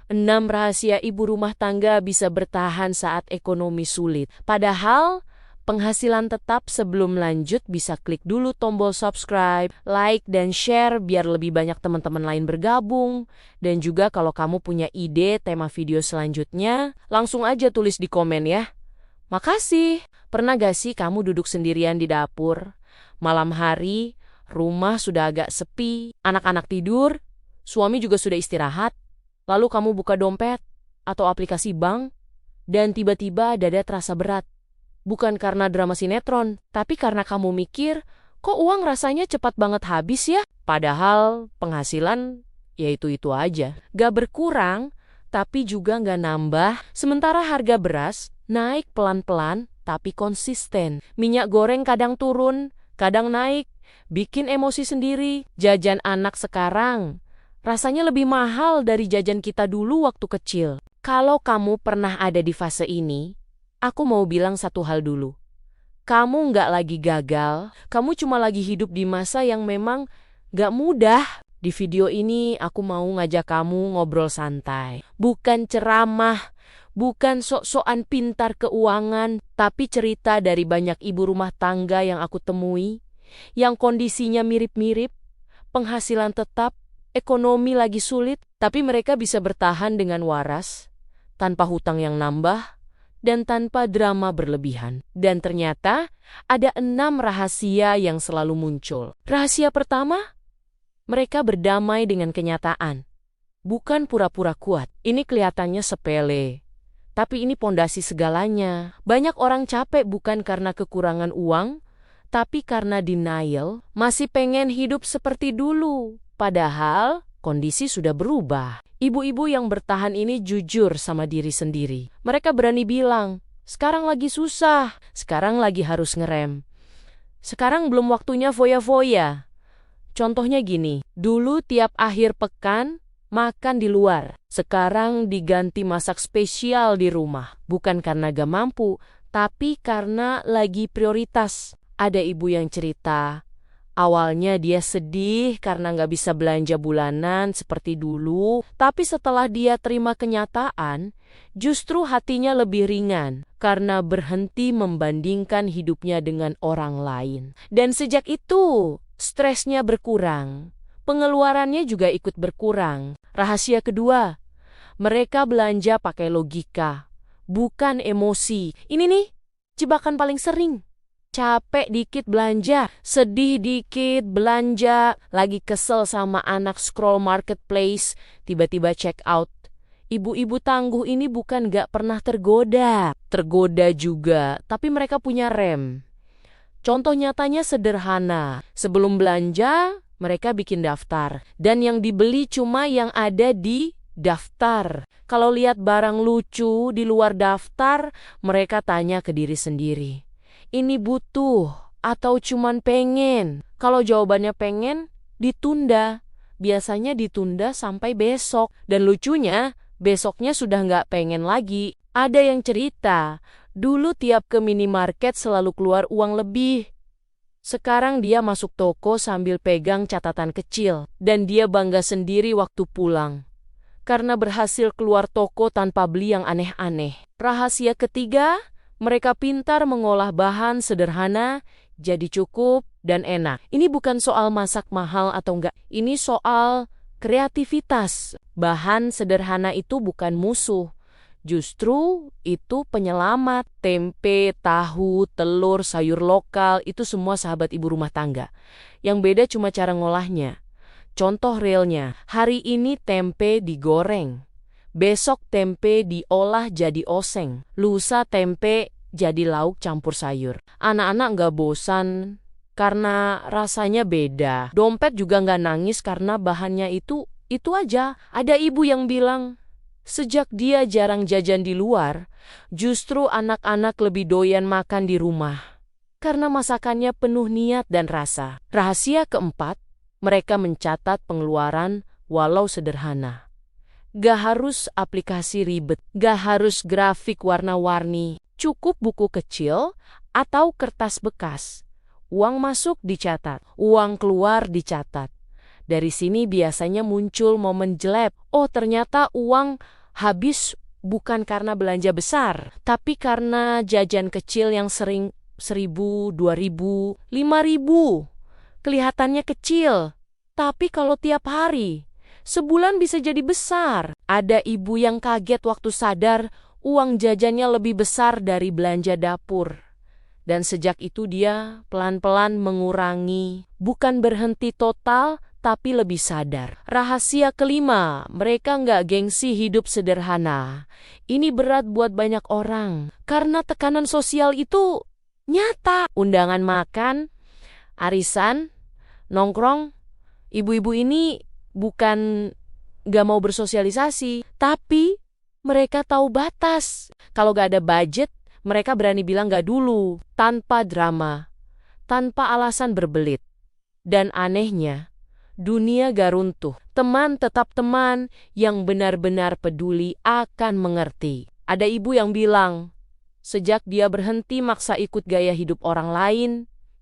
6 rahasia ibu rumah tangga bisa bertahan saat ekonomi sulit. Padahal, penghasilan tetap. Sebelum lanjut bisa klik dulu tombol subscribe, like, dan share biar lebih banyak teman-teman lain bergabung. Dan juga kalau kamu punya ide tema video selanjutnya, langsung aja tulis di komen ya. Makasih. Pernah gak sih kamu duduk sendirian di dapur? Malam hari, rumah sudah agak sepi, anak-anak tidur, suami juga sudah istirahat. Lalu kamu buka dompet atau aplikasi bank, dan tiba-tiba dada terasa berat. Bukan karena drama sinetron, tapi karena kamu mikir, kok uang rasanya cepat banget habis ya? Padahal penghasilan ya itu-itu aja. Gak berkurang, tapi juga gak nambah. Sementara harga beras naik pelan-pelan, tapi konsisten. Minyak goreng kadang turun, kadang naik, bikin emosi sendiri. Jajan anak sekarang rasanya lebih mahal dari jajan kita dulu waktu kecil. Kalau kamu pernah ada di fase ini, aku mau bilang satu hal dulu. Kamu nggak lagi gagal, kamu cuma lagi hidup di masa yang memang nggak mudah. Di video ini aku mau ngajak kamu ngobrol santai. Bukan ceramah, bukan sok-sokan pintar keuangan, tapi cerita dari banyak ibu rumah tangga yang aku temui, yang kondisinya mirip-mirip, penghasilan tetap, ekonomi lagi sulit, tapi mereka bisa bertahan dengan waras, tanpa hutang yang nambah, dan tanpa drama berlebihan. Dan ternyata ada 6 rahasia yang selalu muncul. Rahasia pertama, mereka berdamai dengan kenyataan. Bukan pura-pura kuat. Ini kelihatannya sepele, tapi ini pondasi segalanya. Banyak orang capek bukan karena kekurangan uang, tapi karena denial, masih pengen hidup seperti dulu. Padahal kondisi sudah berubah. Ibu-ibu yang bertahan ini jujur sama diri sendiri. Mereka berani bilang, sekarang lagi susah, sekarang lagi harus ngerem. Sekarang belum waktunya foya-foya. Contohnya gini, dulu tiap akhir pekan makan di luar. Sekarang diganti masak spesial di rumah. Bukan karena gak mampu, tapi karena lagi prioritas. Ada ibu yang cerita, awalnya dia sedih karena nggak bisa belanja bulanan seperti dulu, tapi setelah dia terima kenyataan, justru hatinya lebih ringan karena berhenti membandingkan hidupnya dengan orang lain. Dan sejak itu, stresnya berkurang, pengeluarannya juga ikut berkurang. Rahasia kedua, mereka belanja pakai logika, bukan emosi. Ini nih, jebakan paling sering. Capek dikit belanja, sedih dikit belanja, lagi kesel sama anak scroll marketplace, tiba-tiba check out. Ibu-ibu tangguh ini bukan gak pernah tergoda juga, tapi mereka punya rem. Contoh nyatanya sederhana, sebelum belanja, mereka bikin daftar, dan yang dibeli cuma yang ada di daftar. Kalau lihat barang lucu di luar daftar, mereka tanya ke diri sendiri, ini butuh atau cuman pengen? Kalau jawabannya pengen, ditunda. Biasanya ditunda sampai besok. Dan lucunya, besoknya sudah nggak pengen lagi. Ada yang cerita, dulu tiap ke minimarket selalu keluar uang lebih. Sekarang dia masuk toko sambil pegang catatan kecil. Dan dia bangga sendiri waktu pulang, karena berhasil keluar toko tanpa beli yang aneh-aneh. Rahasia ketiga, mereka pintar mengolah bahan sederhana, jadi cukup dan enak. Ini bukan soal masak mahal atau enggak. Ini soal kreativitas. Bahan sederhana itu bukan musuh. Justru itu penyelamat. Tempe, tahu, telur, sayur lokal, itu semua sahabat ibu rumah tangga. Yang beda cuma cara ngolahnya. Contoh realnya, hari ini tempe digoreng. Besok tempe diolah jadi oseng. Lusa tempe jadi lauk campur sayur. Anak-anak nggak bosan karena rasanya beda. Dompet juga nggak nangis karena bahannya itu aja. Ada ibu yang bilang, sejak dia jarang jajan di luar, justru anak-anak lebih doyan makan di rumah. Karena masakannya penuh niat dan rasa. Rahasia keempat, mereka mencatat pengeluaran walau sederhana. Gak harus aplikasi ribet, gak harus grafik warna-warni, cukup buku kecil atau kertas bekas. Uang masuk dicatat, uang keluar dicatat. Dari sini biasanya muncul momen jelek. Oh, ternyata uang habis bukan karena belanja besar, tapi karena jajan kecil yang sering 1.000, 2.000, 5.000. Kelihatannya kecil, tapi kalau tiap hari, sebulan bisa jadi besar. Ada ibu yang kaget waktu sadar uang jajannya lebih besar dari belanja dapur. Dan sejak itu dia pelan-pelan mengurangi, bukan berhenti total, tapi lebih sadar. Rahasia kelima, mereka nggak gengsi hidup sederhana. Ini berat buat banyak orang, karena tekanan sosial itu nyata. Undangan makan, arisan, nongkrong, ibu-ibu ini bukan nggak mau bersosialisasi, tapi mereka tahu batas. Kalau nggak ada budget, mereka berani bilang nggak dulu, tanpa drama, tanpa alasan berbelit. Dan anehnya, dunia gak runtuh. Teman tetap teman, yang benar-benar peduli akan mengerti. Ada ibu yang bilang, sejak dia berhenti maksa ikut gaya hidup orang lain,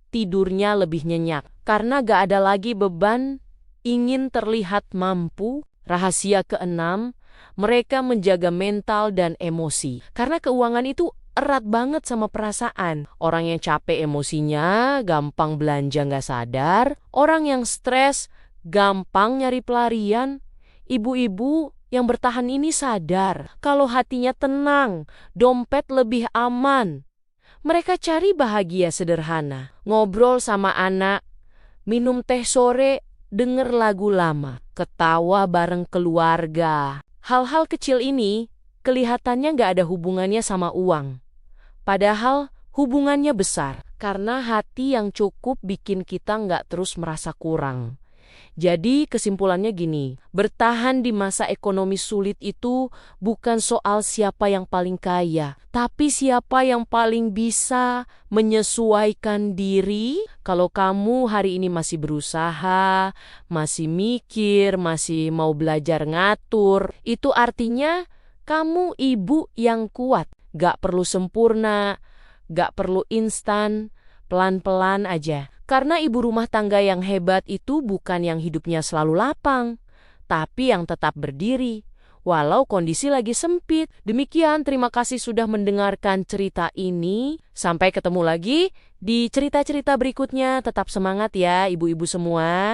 tidurnya lebih nyenyak. Karena gak ada lagi beban, ingin terlihat mampu. Rahasia keenam, mereka menjaga mental dan emosi. Karena keuangan itu erat banget sama perasaan. Orang yang capek emosinya, gampang belanja nggak sadar. Orang yang stres, gampang nyari pelarian. Ibu-ibu yang bertahan ini sadar kalau hatinya tenang, dompet lebih aman. Mereka cari bahagia sederhana. Ngobrol sama anak, minum teh sore, denger lagu lama, ketawa bareng keluarga. Hal-hal kecil ini kelihatannya nggak ada hubungannya sama uang. Padahal hubungannya besar, karena hati yang cukup bikin kita nggak terus merasa kurang. Jadi kesimpulannya gini, bertahan di masa ekonomi sulit itu bukan soal siapa yang paling kaya, tapi siapa yang paling bisa menyesuaikan diri. Kalau kamu hari ini masih berusaha, masih mikir, masih mau belajar ngatur, itu artinya kamu ibu yang kuat. Gak perlu sempurna, gak perlu instan, pelan-pelan aja. Karena ibu rumah tangga yang hebat itu bukan yang hidupnya selalu lapang, tapi yang tetap berdiri, walau kondisi lagi sempit. Demikian, terima kasih sudah mendengarkan cerita ini. Sampai ketemu lagi di cerita-cerita berikutnya. Tetap semangat ya ibu-ibu semua.